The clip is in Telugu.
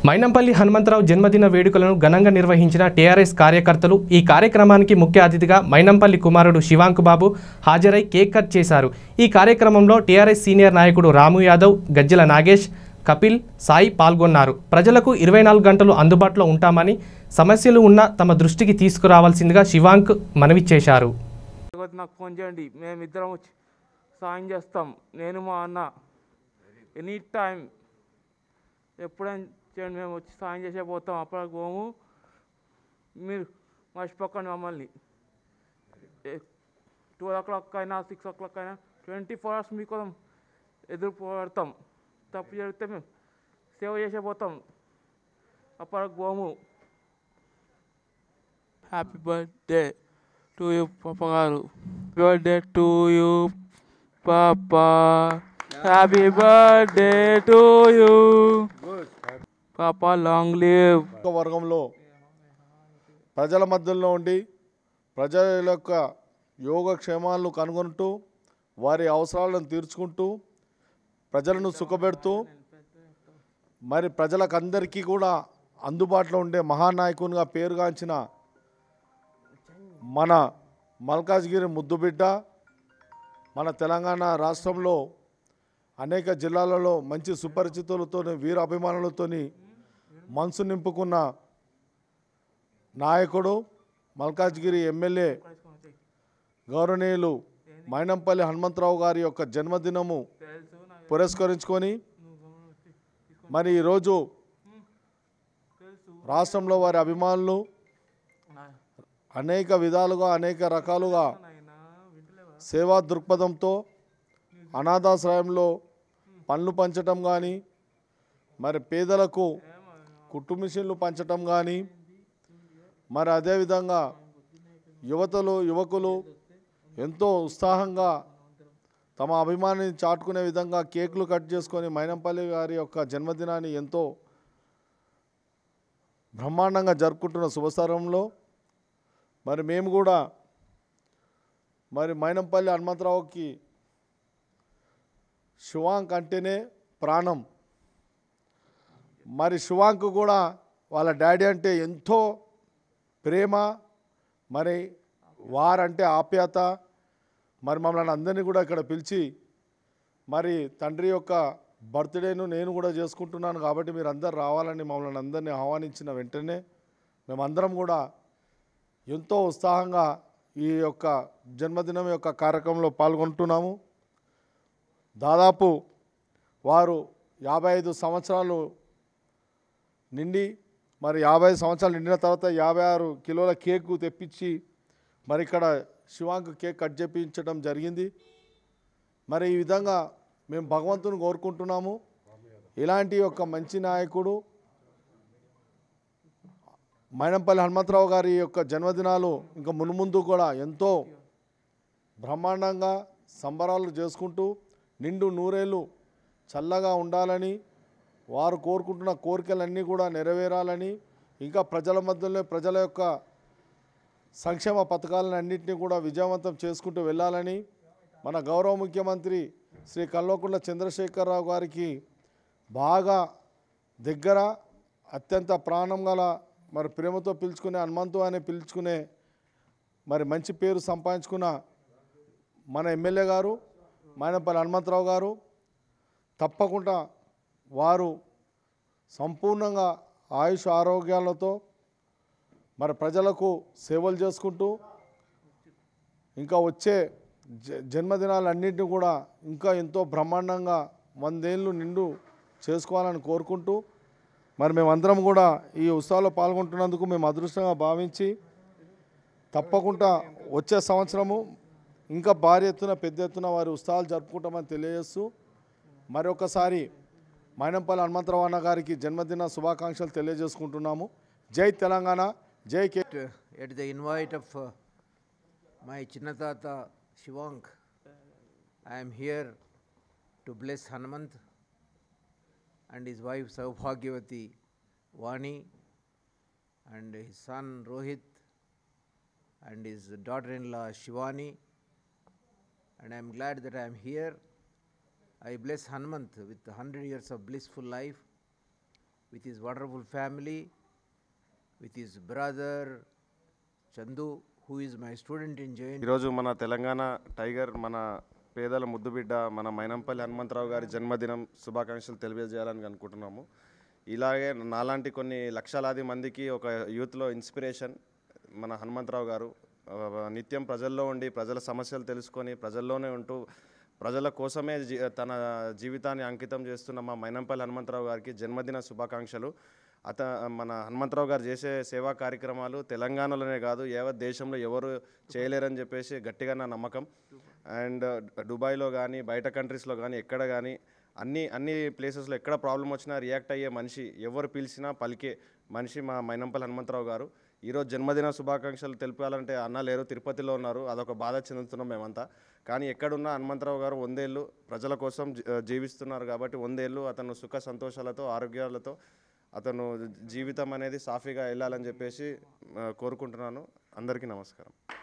మైనంపల్లి హనుమంతరావు జన్మదిన వేడుకలను ఘనంగా నిర్వహించిన టీఆర్ఎస్ కార్యకర్తలు ఈ కార్యక్రమానికి ముఖ్య అతిథిగా మైనంపల్లి కుమారుడు శివాంక్ బాబు హాజరై కేక్ కట్ చేశారు। ఈ కార్యక్రమంలో టీఆర్ఎస్ సీనియర్ నాయకుడు రాము యాదవ్, గజ్జల నాగేష్, కపిల్, సాయి పాల్గొన్నారు। ప్రజలకు 24 గంటలు అందుబాటులో ఉంటామని, సమస్యలు ఉన్న తమ దృష్టికి తీసుకురావాల్సిందిగా శివాంక్ మనవి చేశారు। నాకు ఫోన్ చేయండి, మేమిద్దరం వచ్చి సాయం చేస్తాం। నేను మా అన్న ఎనీ టైం ఎప్పుడైనా చేయండి, మేము వచ్చి సాయం చేసే పోతాం। అప్పటికి పోము, మీరు మర్చిపోకండి మమ్మల్ని। 12 o'clock అయినా 6 o'clock అయినా 24 hours మీకోసం ఎదురు పోరాడతాం। తప్పు జరిగితే మేము సేవ చేసే పోతాం, అప్పటికి పోము। హ్యాపీ బర్త్డే టు యూ పాప గారు, బర్త్డే టు యూ పాపా, హ్యాపీ బర్త్డే టు యూ పాపా, లాంగ్ లివ్। వర్గంలో ప్రజల మధ్యలో ఉండి ప్రజల యొక్క యోగక్షేమాలను కనుగొంటూ వారి అవసరాలను తీర్చుకుంటూ ప్రజలను సుఖపెడుతూ మరి ప్రజలకందరికీ కూడా అందుబాటులో ఉండే మహానాయకునిగా పేరుగాంచిన మన మల్కాజ్గిరి ముద్దుబిడ్డ, మన తెలంగాణ రాష్ట్రంలో అనేక జిల్లాలలో మంచి సుపరిచితులతో వీర అభిమానులతో మనసు నింపుకున్న నాయకుడు, మల్కాజ్గిరి ఎమ్మెల్యే గౌరవనీయులు మైనంపల్లి హనుమంతరావు గారి యొక్క జన్మదినము పురస్కరించుకొని మరి ఈరోజు రాష్ట్రంలో వారి అభిమానులు అనేక విధాలుగా అనేక రకాలుగా సేవా దృక్పథంతో అనాథాశ్రయంలో పనులు పంచటం కానీ, మరి పేదలకు కుట్టు మిషన్లు పంచటం కానీ, మరి అదేవిధంగా యువకులు ఎంతో ఉత్సాహంగా తమ అభిమానాన్ని చాటుకునే విధంగా కేకులు కట్ చేసుకొని మైనంపల్లి గారి యొక్క జన్మదినాన్ని ఎంతో బ్రహ్మాండంగా జరుపుకుంటున్న శుభసరంలో మరి మేము కూడా మరి మైనంపల్లి హనుమంతరావుకి శివాంక్ అంటేనే ప్రాణం। మరి శివాంక్ కూడా వాళ్ళ డాడీ అంటే ఎంతో ప్రేమ, మరి వారంటే ఆప్యాయత। మరి మమ్మల్ని అందరినీ కూడా ఇక్కడ పిలిచి మరి తండ్రి యొక్క బర్త్డేను నేను కూడా చేసుకుంటున్నాను కాబట్టి మీరు అందరు రావాలని మమ్మల్ని అందరినీ ఆహ్వానించిన వెంటనే మేమందరం కూడా ఎంతో ఉత్సాహంగా ఈ యొక్క జన్మదినం యొక్క కార్యక్రమంలో పాల్గొంటున్నాము। దాదాపు వారు 55 సంవత్సరాలు నిండి మరి 55 సంవత్సరాలు నిండిన తర్వాత 56 కిలోల కేకు తెప్పించి మరి ఇక్కడ శివాంక్ కేక్ కట్ చేయించడం జరిగింది। మరి ఈ విధంగా మేము భగవంతుని కోరుకుంటున్నాము, ఇలాంటి ఒక మంచి నాయకుడు మైనంపల్లి హనుమంతరావు గారి యొక్క జన్మదినాలు ఇంకా మున్ముందు కూడా ఎంతో బ్రహ్మాండంగా సంబరాలు చేసుకుంటూ నిండు నూరేళ్ళు చల్లగా ఉండాలని, వారు కోరుకుంటున్న కోరికలన్నీ కూడా నెరవేరాలని, ఇంకా ప్రజల మధ్యలో ప్రజల యొక్క సంక్షేమ పథకాలను అన్నింటినీ కూడా విజయవంతం చేసుకుంటూ వెళ్ళాలని మన గౌరవ ముఖ్యమంత్రి శ్రీ కల్వకుంట్ల చంద్రశేఖరరావు గారికి బాగా దగ్గర, అత్యంత ప్రాణం గల మరి ప్రేమతో పిలుచుకునే హనుమంతు అని పిలుచుకునే మరి మంచి పేరు సంపాదించుకున్న మన ఎమ్మెల్యే గారు మైనంపల్లి హనుమంతరావు గారు తప్పకుండా వారు సంపూర్ణంగా ఆయుష్ ఆరోగ్యాలతో మరి ప్రజలకు సేవలు చేసుకుంటూ ఇంకా వచ్చే జన్మదినాలన్నింటినీ కూడా ఇంకా ఎంతో బ్రహ్మాండంగా 100 ఏళ్ళు నిండు చేసుకోవాలని కోరుకుంటూ మరి మేమందరం కూడా ఈ ఉత్సవాల్లో పాల్గొంటున్నందుకు మేము అదృష్టంగా భావించి తప్పకుండా వచ్చే సంవత్సరము ఇంకా భారీ ఎత్తున పెద్ద ఎత్తున వారి ఉత్సవాలు జరుపుకుంటామని తెలియజేస్తూ మరొకసారి మైనంపల్లి హనుమంతరావు అన్న గారికి జన్మదిన శుభాకాంక్షలు తెలియజేసుకుంటున్నాము। జై తెలంగాణ, జై కే। At the invite of my Chinnatata Shivank, I am here to bless Hanumant and his wife Saubhagyavati Vani and his son Rohit and his daughter-in-law Shivani, and I am glad that I am here I bless Hanumant with 100 years of blissful life with his wonderful family, with his brother Chandu, who is my student in JNT. ఈరోజు మన తెలంగాణ టైగర్, మన పేదల ముద్దుబిడ్డ, మన మైనంపల్లి హనుమంతరావు గారి జన్మదినం శుభాకాంక్షలు తెలియజేయాలని అనుకుంటున్నాము. ఇలాగే నాలాంటి కొన్ని లక్షలాది మందికి ఒక యూత్లో ఇన్స్పిరేషన్ మన హనుమంతరావు గారు. నిత్యం ప్రజల్లో ఉండి ప్రజల సమస్యలు తెలుసుకొని ప్రజల్లోనే ఉంటూ ప్రజల కోసమే తన జీవితాన్ని అంకితం చేస్తున్న మా మైనంపల్లి హనుమంతరావు గారికి జన్మదిన శుభాకాంక్షలు. మన హనుమంతరావు గారు చేసే సేవా కార్యక్రమాలు తెలంగాణలోనే కాదు యావత్ దేశంలో ఎవరు చేయలేరని చెప్పేసి గట్టిగా నా నమ్మకం. అండ్ దుబాయ్లో కానీ బయట కంట్రీస్లో కానీ ఎక్కడ కానీ అన్ని ప్లేసెస్లో ఎక్కడ ప్రాబ్లం వచ్చినా రియాక్ట్ అయ్యే మనిషి, ఎవరు పిలిచినా పలికే మనిషి మా మైనంపల్లి హనుమంతరావు గారు. ఈరోజు జన్మదిన శుభాకాంక్షలు తెలిపాలంటే అన్న లేరు, తిరుపతిలో ఉన్నారు, అదొక బాధ చెందుతున్నాం మేమంతా. కానీ ఎక్కడున్నా హనుమంతరావు గారు 100 ఏళ్ళు ప్రజల కోసం జీవిస్తున్నారు కాబట్టి 100 ఏళ్ళు అతను సుఖ సంతోషాలతో ఆరోగ్యాలతో అతను జీవితం అనేది సాఫీగా వెళ్ళాలని చెప్పేసి కోరుకుంటున్నాను. అందరికీ నమస్కారం.